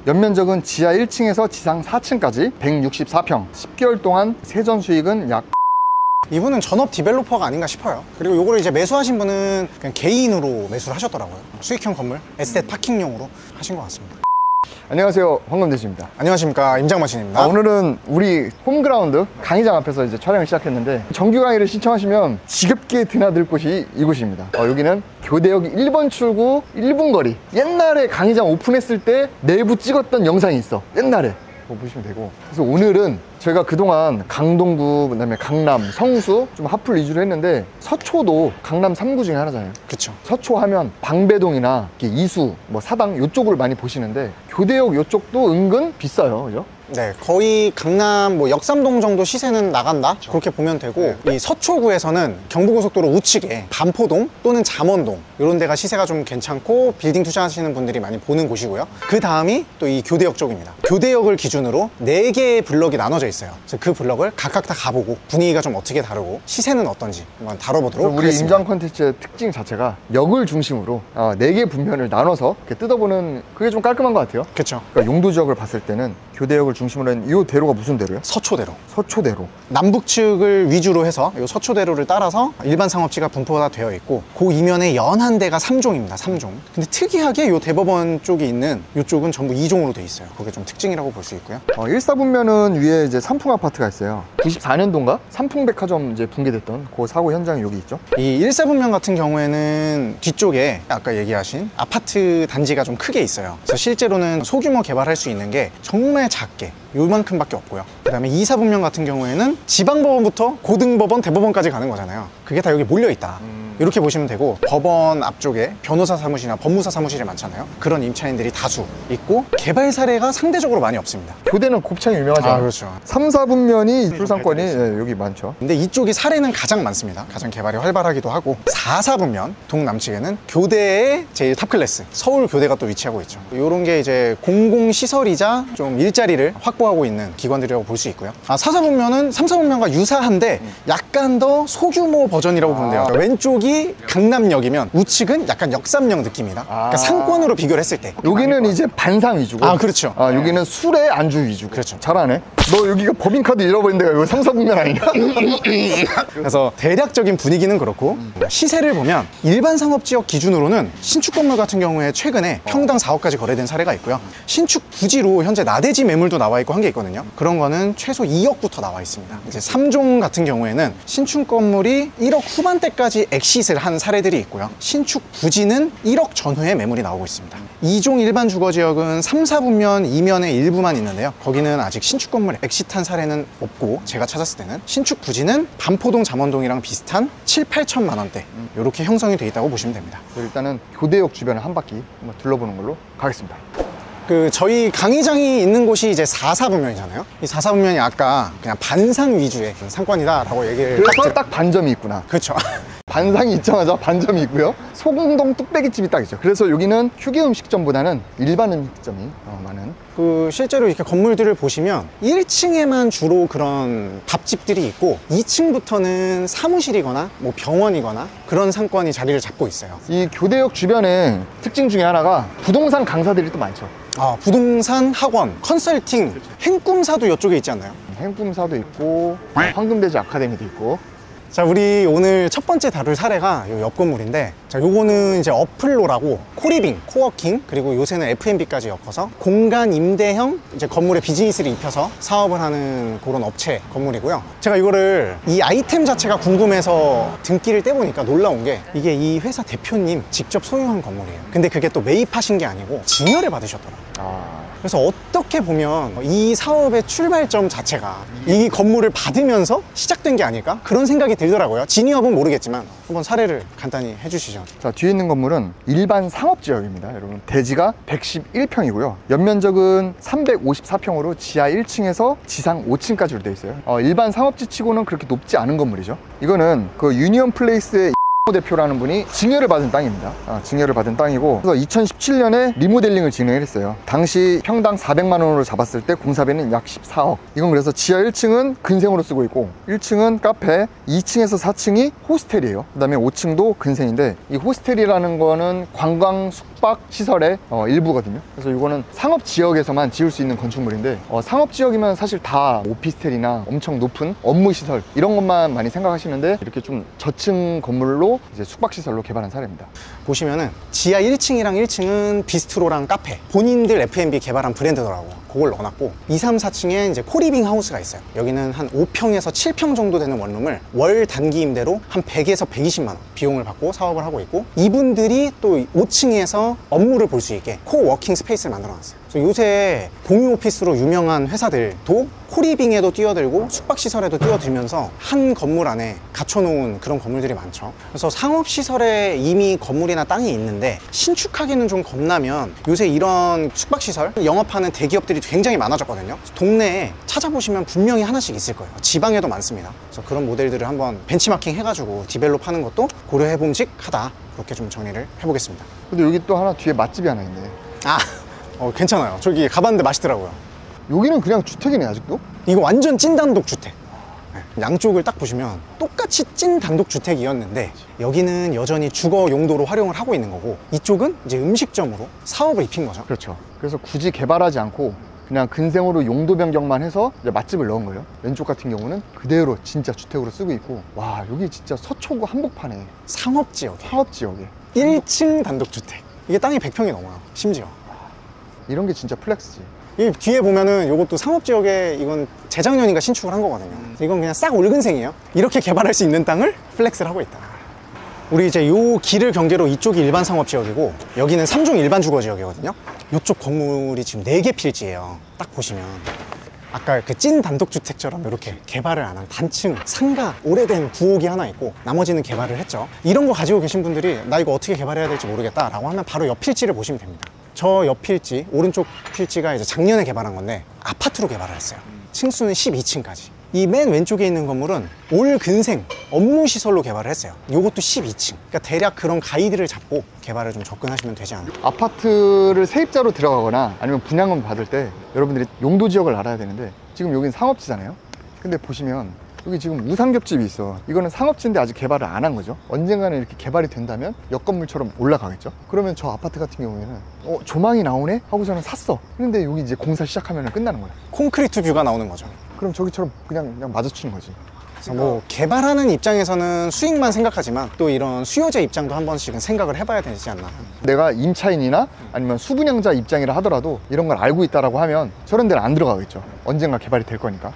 연면적은 지하 1층에서 지상 4층까지 164평, 10개월 동안 세전 수익은 약. 이분은 전업 디벨로퍼가 아닌가 싶어요. 그리고 요거를 이제 매수하신 분은 그냥 개인으로 매수를 하셨더라고요. 수익형 건물, 에스테트 파킹용으로 하신 것 같습니다. 안녕하세요, 황금대지입니다. 안녕하십니까, 임장마신입니다. 오늘은 우리 홈그라운드 강의장 앞에서 이제 촬영을 시작했는데, 정규 강의를 신청하시면 지겹게 드나들 곳이 이곳입니다. 여기는 교대역 1번 출구 1분 거리. 옛날에 강의장 오픈했을 때 내부 찍었던 영상이 있어, 옛날에. 그거 보시면 되고. 그래서 오늘은 저희가 그동안 강동구, 그다음에 강남, 성수 좀 핫플 위주로 했는데, 서초도 강남 3구 중에 하나잖아요. 그쵸. 서초 하면 방배동이나 이수, 뭐 사당 이쪽을 많이 보시는데, 교대역 이쪽도 은근 비싸요, 그죠? 네, 거의 강남 뭐 역삼동 정도 시세는 나간다, 그렇게 보면 되고, 이 서초구에서는 경부고속도로 우측에 반포동 또는 잠원동 이런 데가 시세가 좀 괜찮고 빌딩 투자하시는 분들이 많이 보는 곳이고요. 그 다음이 또 이 교대역 쪽입니다. 교대역을 기준으로 4개의 블럭이 나눠져 있어요. 그래서 그 블럭을 각각 다 가보고 분위기가 좀 어떻게 다르고 시세는 어떤지 한번 다뤄보도록 우리 하겠습니다. 임장 콘텐츠의 특징 자체가 역을 중심으로 4개 분면을 나눠서 이렇게 뜯어보는, 그게 좀 깔끔한 것 같아요. 그렇죠. 그러니까 용도 지역을 봤을 때는 교대역을 중심으로 한 이 대로가 무슨 대로요? 서초대로. 서초대로. 남북 측을 위주로 해서 이 서초대로를 따라서 일반 상업지가 분포가 되어 있고, 그 이면에 연한 데가 3종입니다. 3종. 근데 특이하게 이 대법원 쪽이 있는 이쪽은 전부 2종으로 돼 있어요. 그게 좀 특징이라고 볼 수 있고요. 1사분면은 위에 이제 삼풍 아파트가 있어요. 94년도인가? 삼풍백화점 이제 붕괴됐던 그 사고 현장이 여기 있죠. 이 1사분면 같은 경우에는 뒤쪽에 아까 얘기하신 아파트 단지가 좀 크게 있어요. 그래서 실제로는 소규모 개발할 수 있는 게 정말 작게 요만큼밖에 없고요. 그 다음에 2사분면 같은 경우에는 지방법원부터 고등법원, 대법원까지 가는 거잖아요. 그게 다 여기 몰려있다, 이렇게 보시면 되고, 법원 앞쪽에 변호사 사무실이나 법무사 사무실이 많잖아요. 그런 임차인들이 다수 있고, 개발 사례가 상대적으로 많이 없습니다. 교대는 곱창이 유명하잖아요. 그렇죠. 3, 4분면이 출상권이 여기 많죠. 근데 이쪽이 사례는 가장 많습니다. 가장 개발이 활발하기도 하고, 4, 4분면 동남측에는 교대의 제일 탑클래스 서울교대가 또 위치하고 있죠. 이런 게 이제 공공시설이자 좀 일자리를 확보하고 있는 기관들이라고 볼 수 있고요. 4, 4분면은 3, 4분면과 유사한데 약간 더 소규모 버전이라고 보면 돼요. 그러니까 왼쪽이 강남역이면 우측은 약간 역삼역 느낌이다. 그러니까 상권으로 비교를 했을 때 여기는 이제 반상 위주고, 그렇죠. 여기는 술의 안주 위주고. 그렇죠. 잘하네. 너 여기가 법인카드 잃어버린 데가 여기 3, 4분면 아니냐? 그래서 대략적인 분위기는 그렇고, 시세를 보면 일반 상업지역 기준으로는 신축 건물 같은 경우에 최근에 평당 4억까지 거래된 사례가 있고요. 신축 부지로 현재 나대지 매물도 나와 있고 한 게 있거든요. 그런 거는 최소 2억부터 나와 있습니다. 이제 3종 같은 경우에는 신축 건물이 1억 후반대까지 엑시트를 한 사례들이 있고요. 신축 부지는 1억 전후에 매물이 나오고 있습니다. 2종 일반 주거지역은 3, 4분면 이면의 일부만 있는데요. 거기는 아직 신축 건물 엑시트한 사례는 없고, 제가 찾았을 때는 신축 부지는 반포동, 잠원동이랑 비슷한 7, 8천만 원대 이렇게 형성이 돼 있다고 보시면 됩니다. 일단은 교대역 주변을 한 바퀴 한번 둘러보는 걸로 가겠습니다. 저희 강의장이 있는 곳이 이제 4, 4분면이잖아요. 이 4, 4분면이 아까 그냥 반상 위주의 상권이다라고 얘기를 그래서 딱 반점이 있구나. 그렇죠. 반상이 있자마자 반점이 있고요. 소궁동 뚝배기집이 딱 있죠. 그래서 여기는 휴게 음식점보다는 일반 음식점이 많은. 실제로 이렇게 건물들을 보시면 1층에만 주로 그런 밥집들이 있고, 2층부터는 사무실이거나 뭐 병원이거나 그런 상권이 자리를 잡고 있어요. 이 교대역 주변에 특징 중에 하나가 부동산 강사들이 또 많죠. 부동산 학원, 컨설팅, 행꿈사도 이쪽에 있지 않나요? 행꿈사도 있고, 황금대지 아카데미도 있고. 자, 우리 오늘 첫 번째 다룰 사례가 요 옆 건물인데, 자, 요거는 이제 어플로라고 코리빙, 코워킹, 그리고 요새는 F&B까지 엮어서 공간 임대형 이제 건물에 비즈니스를 입혀서 사업을 하는 그런 업체 건물이고요. 제가 이거를 이 아이템 자체가 궁금해서 등기를 떼보니까 놀라운 게, 이게 이 회사 대표님 직접 소유한 건물이에요. 근데 그게 또 매입하신 게 아니고 증여를 받으셨더라고요. 그래서 어떻게 보면 이 사업의 출발점 자체가 이 건물을 받으면서 시작된 게 아닐까? 그런 생각이 들더라고요. 진위업은 모르겠지만 한번 사례를 간단히 해주시죠. 자, 뒤에 있는 건물은 일반 상업지역입니다. 여러분, 대지가 111평이고요. 연면적은 354평으로 지하 1층에서 지상 5층까지로 되어 있어요. 일반 상업지 치고는 그렇게 높지 않은 건물이죠. 이거는 그 유니온 플레이스의 대표라는 분이 증여를 받은 땅입니다. 증여를 받은 땅이고, 그래서 2017년에 리모델링을 진행을 했어요. 당시 평당 400만 원으로 잡았을 때 공사비는 약 14억. 이건 그래서 지하 1층은 근생으로 쓰고 있고 1층은 카페, 2층에서 4층이 호스텔이에요. 그 다음에 5층도 근생인데, 이 호스텔이라는 거는 관광 숙박 시설의 일부거든요. 그래서 이거는 상업지역에서만 지을 수 있는 건축물인데, 상업지역이면 사실 다 오피스텔이나 엄청 높은 업무시설 이런 것만 많이 생각하시는데, 이렇게 좀 저층 건물로 이제 숙박시설로 개발한 사례입니다. 보시면은 지하 1층이랑 1층은 비스트로랑 카페, 본인들 F&B 개발한 브랜드더라고요. 그걸 넣어놨고 2, 3, 4층에 이제 코리빙 하우스가 있어요. 여기는 한 5평에서 7평 정도 되는 원룸을 월 단기 임대로 한 100에서 120만 원 비용을 받고 사업을 하고 있고, 이분들이 또 5층에서 업무를 볼 수 있게 코워킹 스페이스를 만들어놨어요. 그래서 요새 공유 오피스로 유명한 회사들도 코리빙에도 뛰어들고 숙박시설에도 뛰어들면서 한 건물 안에 갖춰놓은 그런 건물들이 많죠. 그래서 상업시설에 이미 건물이나 땅이 있는데 신축하기는 좀 겁나면 요새 이런 숙박시설 영업하는 대기업들이 굉장히 많아졌거든요. 동네에 찾아보시면 분명히 하나씩 있을 거예요. 지방에도 많습니다. 그래서 그런 모델들을 한번 벤치마킹 해가지고 디벨롭하는 것도 고려해봄직하다, 그렇게 좀 정리를 해보겠습니다. 근데 여기 또 하나 뒤에 맛집이 하나 있네. 괜찮아요. 저기 가봤는데 맛있더라고요. 여기는 그냥 주택이네 아직도? 이거 완전 찐 단독주택. 양쪽을 딱 보시면 똑같이 찐 단독주택이었는데, 여기는 여전히 주거 용도로 활용을 하고 있는 거고, 이쪽은 이제 음식점으로 사업을 입힌 거죠. 그렇죠. 그래서 굳이 개발하지 않고 그냥 근생으로 용도 변경만 해서 이제 맛집을 넣은 거예요. 왼쪽 같은 경우는 그대로 진짜 주택으로 쓰고 있고, 와 여기 진짜 서초구 한복판에 상업지역에 1층 단독주택. 이게 땅이 100평이 넘어요. 심지어 이런 게 진짜 플렉스지. 이 뒤에 보면은 이것도 상업지역에, 이건 재작년인가 신축을 한 거거든요. 이건 그냥 싹 올근생이에요. 이렇게 개발할 수 있는 땅을 플렉스를 하고 있다. 우리 이제 요 길을 경계로 이쪽이 일반 상업지역이고, 여기는 3종 일반 주거지역이거든요. 이쪽 건물이 지금 4개 필지예요. 딱 보시면 아까 그 찐 단독주택처럼 이렇게 개발을 안 한 단층 상가 오래된 구옥이 하나 있고, 나머지는 개발을 했죠. 이런 거 가지고 계신 분들이 나 이거 어떻게 개발해야 될지 모르겠다 라고 하면 바로 옆 필지를 보시면 됩니다. 저 옆 필지, 오른쪽 필지가 이제 작년에 개발한 건데 아파트로 개발을 했어요. 층수는 12층까지. 이 맨 왼쪽에 있는 건물은 올 근생 업무시설로 개발을 했어요. 요것도 12층. 그러니까 대략 그런 가이드를 잡고 개발을 좀 접근하시면 되지 않나. 아파트를 세입자로 들어가거나 아니면 분양금 받을 때 여러분들이 용도 지역을 알아야 되는데, 지금 여긴 상업지잖아요. 근데 보시면 여기 지금 우상겹집이 있어. 이거는 상업지인데 아직 개발을 안 한 거죠. 언젠가는 이렇게 개발이 된다면 옆건물처럼 올라가겠죠. 그러면 저 아파트 같은 경우에는 조망이 나오네? 하고서는 샀어. 근데 여기 이제 공사 시작하면 끝나는 거야. 콘크리트 뷰가 나오는 거죠. 그럼 저기처럼 그냥 마주치는 거지. 그래서 뭐 개발하는 입장에서는 수익만 생각하지만 또 이런 수요자 입장도 한 번씩은 생각을 해봐야 되지 않나. 내가 임차인이나 아니면 수분양자 입장이라 하더라도 이런 걸 알고 있다라고 하면 저런 데는 안 들어가겠죠. 언젠가 개발이 될 거니까.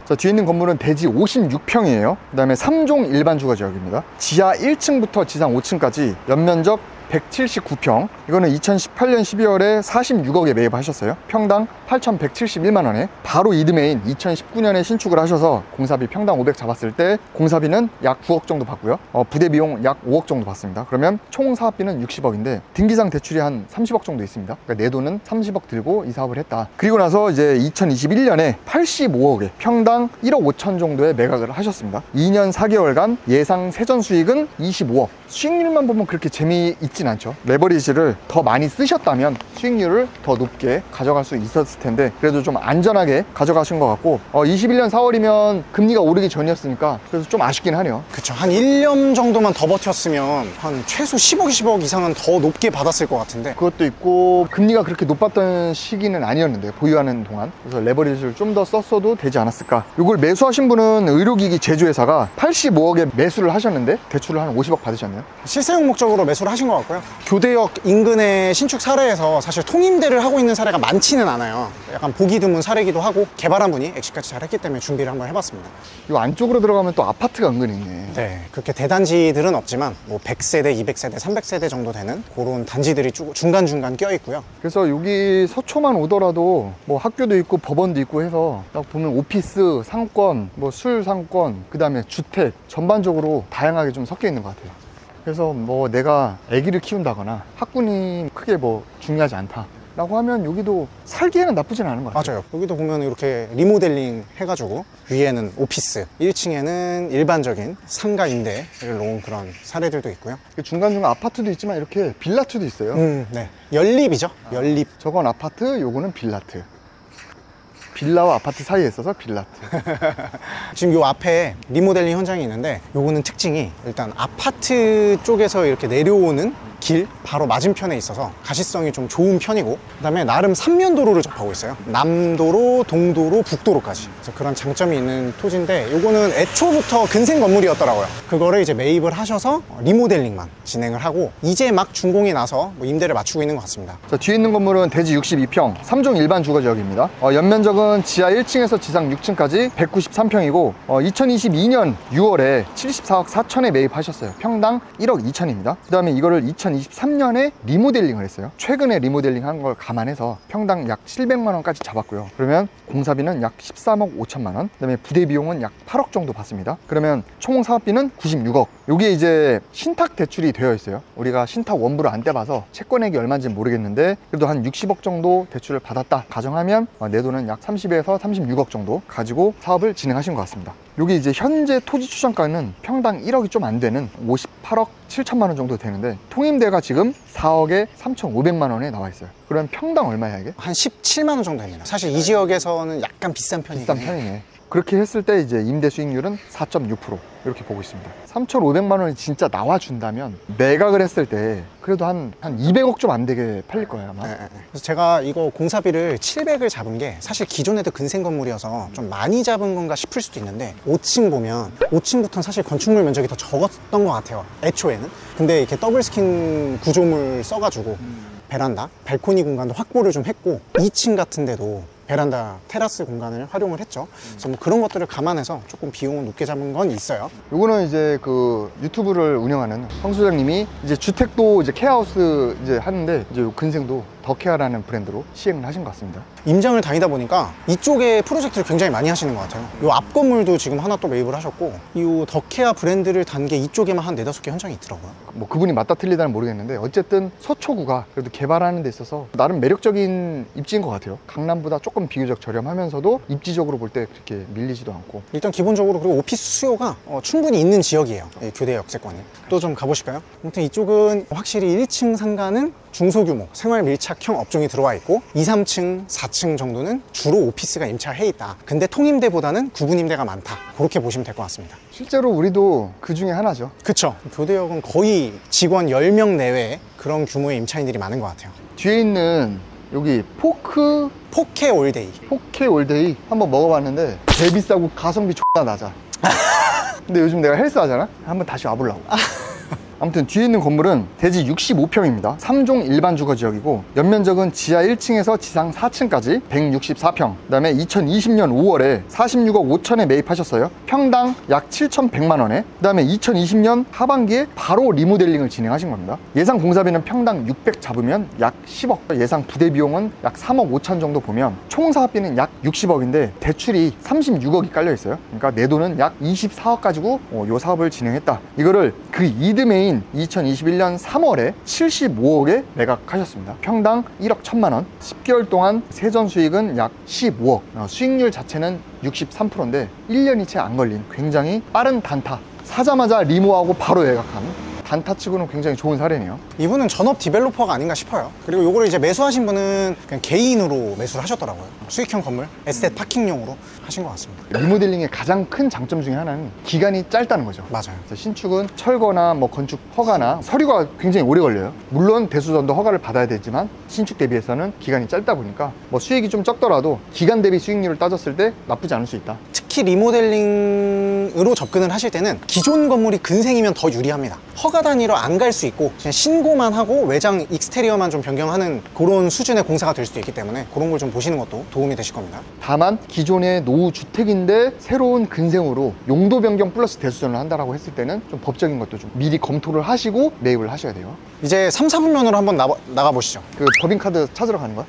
자, 뒤에 있는 건물은 대지 56평이에요. 그 다음에 3종 일반 주거지역입니다. 지하 1층부터 지상 5층까지 연면적 179평. 이거는 2018년 12월에 46억에 매입하셨어요. 평당 8,171만 원에 바로 이듬해인 2019년에 신축을 하셔서 공사비 평당 500 잡았을 때 공사비는 약 9억 정도 받고요. 부대 비용 약 5억 정도 받습니다. 그러면 총 사업비는 60억인데 등기상 대출이 한 30억 정도 있습니다. 그러니까 내 돈은 30억 들고 이 사업을 했다. 그리고 나서 이제 2021년에 85억에 평당 1억 5천 정도에 매각을 하셨습니다. 2년 4개월간 예상 세전 수익은 25억. 수익률만 보면 그렇게 재미있진 않죠. 레버리지를 더 많이 쓰셨다면 수익률을 더 높게 가져갈 수 있었을 텐데, 그래도 좀 안전하게 가져가신 것 같고, 21년 4월이면 금리가 오르기 전이었으니까 그래서 좀 아쉽긴 하네요. 그쵸. 한 1년 정도만 더 버텼으면 한 최소 10억, 20억 이상은 더 높게 받았을 것 같은데, 그것도 있고 금리가 그렇게 높았던 시기는 아니었는데 보유하는 동안, 그래서 레버리지를 좀 더 썼어도 되지 않았을까. 이걸 매수하신 분은 의료기기 제조회사가 85억에 매수를 하셨는데 대출을 한 50억 받으셨네요. 실사용 목적으로 매수를 하신 것 같고요. 교대역 인근의 신축 사례에서 사실 통임대를 하고 있는 사례가 많지는 않아요. 약간 보기 드문 사례이기도 하고, 개발한 분이 엑시까지 잘 했기 때문에 준비를 한번 해봤습니다. 이 안쪽으로 들어가면 또 아파트가 은근히 있네. 네, 그렇게 대단지들은 없지만 뭐 100세대, 200세대, 300세대 정도 되는 그런 단지들이 중간중간 껴 있고요. 그래서 여기 서초만 오더라도 뭐 학교도 있고 법원도 있고 해서 딱 보면 오피스, 상권, 뭐 술 상권, 그 다음에 주택 전반적으로 다양하게 좀 섞여 있는 것 같아요. 그래서 뭐 내가 아기를 키운다거나 학군이 크게 뭐 중요하지 않다, 라고 하면 여기도 살기에는 나쁘진 않은 것 같아요. 맞아요. 여기도 보면 이렇게 리모델링 해가지고 위에는 오피스, 1층에는 일반적인 상가 임대를 놓은 그런 사례들도 있고요. 중간중간 아파트도 있지만 이렇게 빌라트도 있어요. 네. 연립이죠. 연립. 저건 아파트, 요거는 빌라트. 빌라와 아파트 사이에 있어서 빌라트. 지금 요 앞에 리모델링 현장이 있는데 요거는 특징이 일단 아파트 쪽에서 이렇게 내려오는 길 바로 맞은편에 있어서 가시성이 좀 좋은 편이고, 그 다음에 나름 3면도로를 접하고 있어요. 남도로, 동도로, 북도로까지. 그래서 그런 장점이 있는 토지인데 요거는 애초부터 근생 건물이었더라고요. 그거를 이제 매입을 하셔서 리모델링만 진행을 하고 이제 막 준공이 나서 뭐 임대를 맞추고 있는 것 같습니다. 자, 뒤에 있는 건물은 대지 62평 3종 일반 주거지역입니다. 연면적은 지하 1층에서 지상 6층까지 193평이고 2022년 6월에 74억 4천에 매입하셨어요. 평당 1억 2천입니다. 그 다음에 이거를 2023년에 리모델링을 했어요. 최근에 리모델링 한 걸 감안해서 평당 약 700만 원까지 잡았고요. 그러면 공사비는 약 13억 5천만 원, 그 다음에 부대 비용은 약 8억 정도 받습니다. 그러면 총 사업비는 96억. 요게 이제 신탁 대출이 되어 있어요. 우리가 신탁 원부를 안 떼봐서 채권액이 얼마인지 모르겠는데 그래도 한 60억 정도 대출을 받았다 가정하면 내 돈은 약 30에서 36억 정도 가지고 사업을 진행하신 것 같습니다. 여기 이제 현재 토지 추정가는 평당 1억이 좀 안 되는 58억 7천만 원 정도 되는데 통임대가 지금 4억에 3,500만 원에 나와 있어요. 그럼 평당 얼마야 이게? 한 17만 원 정도 됩니다. 사실 이 지역에서는 약간 비싼 편이긴 비싼 해요. 편이네. 그렇게 했을 때 이제 임대 수익률은 4.6% 이렇게 보고 있습니다. 3,500만 원이 진짜 나와준다면 매각을 했을 때 그래도 한 200억 좀 안 되게 팔릴 거예요 아마. 네. 그래서 제가 이거 공사비를 700을 잡은 게 사실 기존에도 근생 건물이어서 좀 많이 잡은 건가 싶을 수도 있는데 5층 보면 5층부터는 사실 건축물 면적이 더 적었던 것 같아요 애초에는. 근데 이렇게 더블 스킨 구조물 써가지고 베란다, 발코니 공간도 확보를 좀 했고 2층 같은 데도 베란다, 테라스 공간을 활용을 했죠. 그래서 뭐 그런 것들을 감안해서 조금 비용을 높게 잡은 건 있어요. 요거는 이제 그 유튜브를 운영하는 황 소장님이 이제 주택도 이제 케어하우스 이제 하는데 이제 요 근생도 더케어라는 브랜드로 시행을 하신 것 같습니다. 임장을 다니다 보니까 이쪽에 프로젝트를 굉장히 많이 하시는 것 같아요. 요 앞 건물도 지금 하나 또 매입을 하셨고 이 더케어 브랜드를 단 게 이쪽에만 한 4-5개 현장이 있더라고요. 뭐 그분이 맞다 틀리다는 모르겠는데 어쨌든 서초구가 그래도 개발하는 데 있어서 나름 매력적인 입지인 것 같아요. 강남보다 조금 비교적 저렴하면서도 입지적으로 볼 때 그렇게 밀리지도 않고. 일단 기본적으로 그리고 오피스 수요가 충분히 있는 지역이에요. 이 교대 역세권이. 또 좀 가보실까요? 아무튼 이쪽은 확실히 1층 상가는 중소규모 생활 밀착형 업종이 들어와 있고 2, 3층, 4층 정도는 주로 오피스가 임차해 있다. 근데 통임대보다는 구분임대가 많다. 그렇게 보시면 될 것 같습니다. 실제로 우리도 그 중에 하나죠. 그쵸. 교대역은 거의 직원 10명 내외의 그런 규모의 임차인들이 많은 것 같아요. 뒤에 있는 여기 포케 올데이. 포케 올데이 한번 먹어봤는데 개 비싸고 가성비 X나 낮아. 근데 요즘 내가 헬스 하잖아? 한번 다시 와보려고. 아무튼 뒤에 있는 건물은 대지 65평입니다. 3종 일반 주거지역이고 연면적은 지하 1층에서 지상 4층까지 164평. 그 다음에 2020년 5월에 46억 5천에 매입하셨어요. 평당 약 7,100만 원에. 그 다음에 2020년 하반기에 바로 리모델링을 진행하신 겁니다. 예상 공사비는 평당 600 잡으면 약 10억. 예상 부대 비용은 약 3억 5천 정도 보면 총 사업비는 약 60억인데 대출이 36억이 깔려 있어요. 그러니까 내 돈은 약 24억 가지고 요 사업을 진행했다. 이거를 그 이듬해인 2021년 3월에 75억에 매각하셨습니다. 평당 1억 1천만 원. 10개월 동안 세전 수익은 약 15억. 수익률 자체는 63%인데 1년이 채 안 걸린 굉장히 빠른 단타. 사자마자 리모하고 바로 매각한 단타치고는 굉장히 좋은 사례네요. 이분은 전업 디벨로퍼가 아닌가 싶어요. 그리고 요거를 이제 매수하신 분은 그냥 개인으로 매수를 하셨더라고요. 수익형 건물, 에스테트 파킹용으로 하신 것 같습니다. 리모델링의 가장 큰 장점 중에 하나는 기간이 짧다는 거죠. 맞아요. 그래서 신축은 철거나 뭐 건축 허가나 서류가 굉장히 오래 걸려요. 물론 대수전도 허가를 받아야 되지만 신축 대비해서는 기간이 짧다 보니까 뭐 수익이 좀 적더라도 기간 대비 수익률을 따졌을 때 나쁘지 않을 수 있다. 특히 리모델링으로 접근을 하실 때는 기존 건물이 근생이면 더 유리합니다. 허가 단위로 안 갈 수 있고 그냥 신고만 하고 외장 익스테리어만 좀 변경하는 그런 수준의 공사가 될 수도 있기 때문에 그런 걸 좀 보시는 것도 도움이 되실 겁니다. 다만 기존의 노후주택인데 새로운 근생으로 용도 변경 플러스 대수전을 한다라고 했을 때는 좀 법적인 것도 좀 미리 검토를 하시고 매입을 하셔야 돼요. 이제 3, 4분면으로 한번 나가보시죠. 그 법인카드 찾으러 가는 거야?